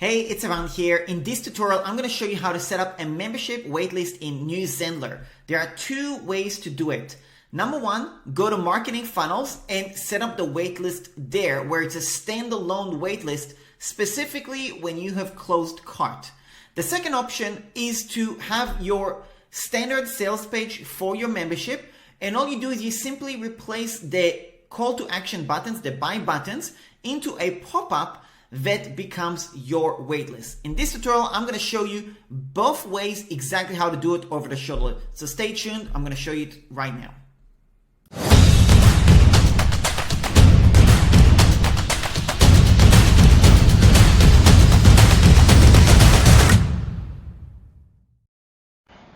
Hey, it's Around here. In this tutorial, I'm going to show you how to set up a membership waitlist in new Zenler. There are two ways to do it. Number one, go to Marketing Funnels and set up the waitlist there where it's a standalone waitlist specifically when you have closed cart. The second option is to have your standard sales page for your membership, and all you do is you simply replace the call to action buttons, the buy buttons, into a pop-up that becomes your waitlist. In this tutorial, I'm going to show you both ways exactly how to do it over the shoulder. So stay tuned. I'm going to show you it right now.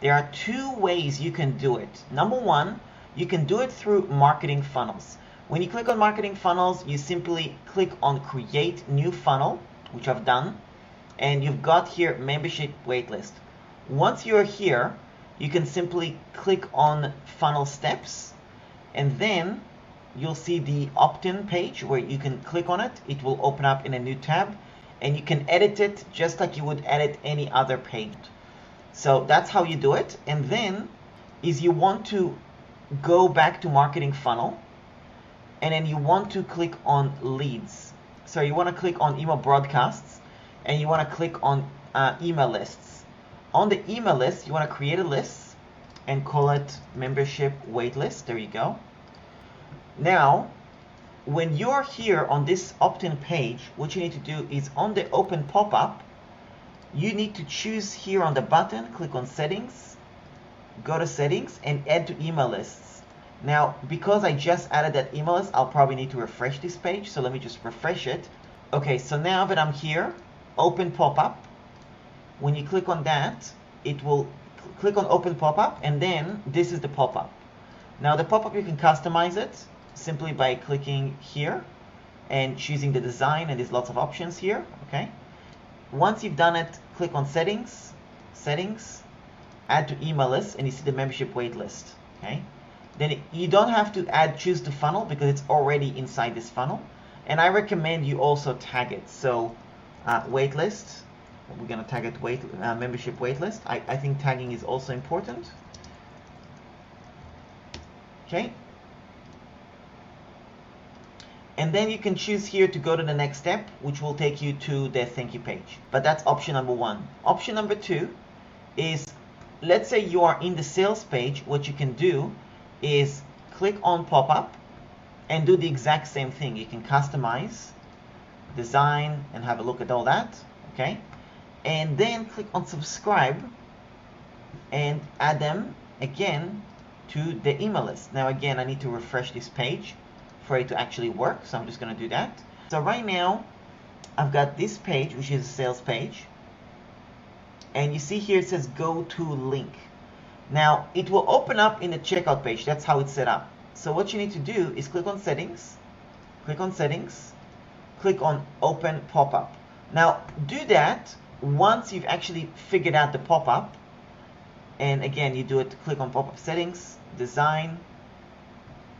There are two ways you can do it. Number one, you can do it through Marketing Funnels. When you click on Marketing Funnels, you simply click on Create New Funnel, which I've done, and you've got here Membership Waitlist. Once you're here, you can simply click on Funnel Steps, and then you'll see the opt-in page where you can click on it. It will open up in a new tab, and you can edit it just like you would edit any other page. So that's how you do it. And then is you want to go back to Marketing Funnel, and then you want to click on leads. So you want to click on email broadcasts, and you want to click on email lists. On the email list, you want to create a list and call it membership waitlist. There you go. Now, when you're here on this opt-in page, what you need to do is on the open pop-up, you need to choose here on the button, click on settings, go to settings and add to email lists. Now, because I just added that email list, I'll probably need to refresh this page. So let me just refresh it. Okay, so now that I'm here, open pop-up. When you click on that, it will click on open pop-up, and then this is the pop-up. Now the pop-up, you can customize it simply by clicking here and choosing the design, and there's lots of options here, okay? Once you've done it, click on settings, add to email list, and you see the membership waitlist, okay? Then you don't have to choose the funnel because it's already inside this funnel. And I recommend you also tag it. So waitlist, we're going to tag it membership waitlist. I think tagging is also important. Okay. And then you can choose here to go to the next step, which will take you to the thank you page. But that's option number one. Option number two is, let's say you are in the sales page. What you can do is click on pop-up and do the exact same thing. You can customize, design, and have a look at all that, okay? And then click on subscribe and add them again to the email list. Now again, I need to refresh this page for it to actually work, so I'm just going to do that. So right now, I've got this page, which is a sales page, and you see here it says go to link. Now, it will open up in the checkout page. That's how it's set up. So what you need to do is click on settings, click on open pop-up. Now, do that once you've actually figured out the pop-up. And again, you do it, click on pop-up settings, design,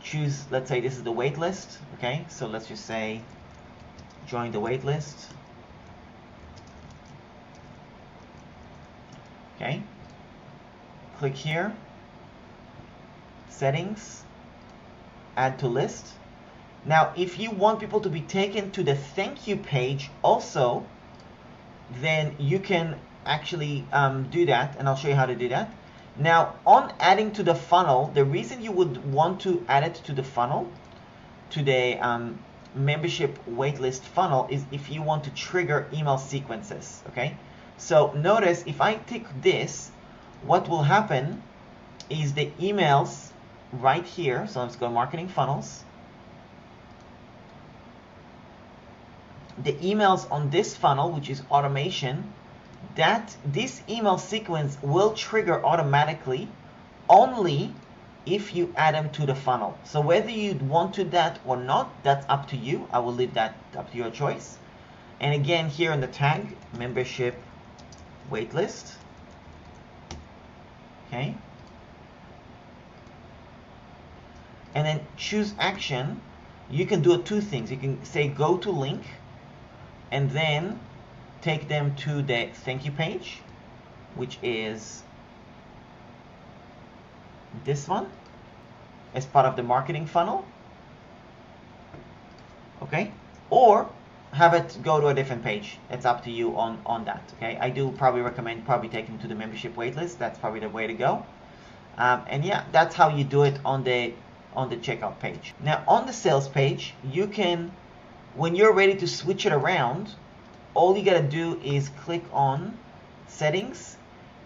choose, let's say this is the waitlist, okay? So let's just say join the waitlist, okay? Click here, settings, add to list. Now, if you want people to be taken to the thank you page also, then you can actually do that, and I'll show you how to do that. Now, on adding to the funnel, the reason you would want to add it to the funnel, to the membership waitlist funnel, is if you want to trigger email sequences, okay? So notice if I tick this, what will happen is the emails right here. So let's go to Marketing Funnels. The emails on this funnel, which is automation, that this email sequence will trigger automatically only if you add them to the funnel. So whether you want to that or not, that's up to you. I will leave that up to your choice. And again, here in the tag, membership waitlist. Okay. And then choose action. You can do two things. You can say go to link, and then take them to the thank you page, which is this one, as part of the marketing funnel. Okay, or have it go to a different page. It's up to you on that. Okay, I do probably recommend taking to the membership waitlist. That's probably the way to go. And yeah, that's how you do it on the checkout page. Now on the sales page, you can, when you're ready to switch it around, all you gotta do is click on settings,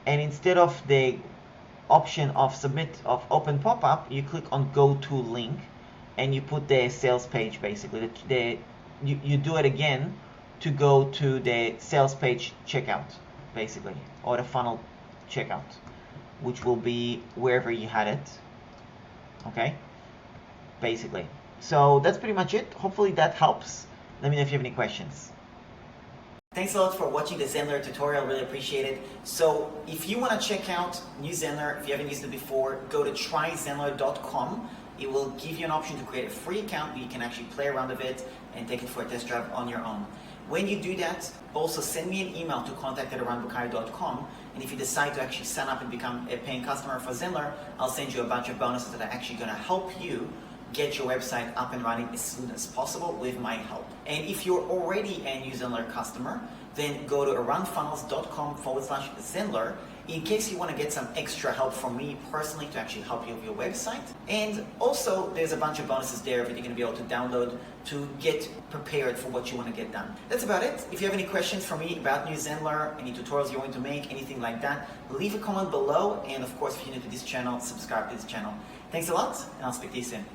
and instead of the option of submit of open pop-up, you click on go to link, and you put the sales page, basically you do it again to go to the sales page checkout, basically, or the funnel checkout, which will be wherever you had it. Okay, basically. So that's pretty much it. Hopefully that helps. Let me know if you have any questions. Thanks a lot for watching the Zenler tutorial, really appreciate it. So if you want to check out new Zenler, if you haven't used it before, go to tryzenler.com. It will give you an option to create a free account where you can actually play around with it and take it for a test drive on your own. When you do that, also send me an email to contact@aranbukhari.com, and if you decide to actually sign up and become a paying customer for Zenler, I'll send you a bunch of bonuses that are actually going to help you get your website up and running as soon as possible with my help. And if you're already a new Zenler customer, then go to aranfunnels.com/Zenler in case you want to get some extra help from me personally to actually help you with your website. And also there's a bunch of bonuses there that you're going to be able to download to get prepared for what you want to get done. That's about it. If you have any questions for me about new Zenler, any tutorials you want to make, anything like that, leave a comment below. And of course, if you're new to this channel, subscribe to this channel. Thanks a lot, and I'll speak to you soon.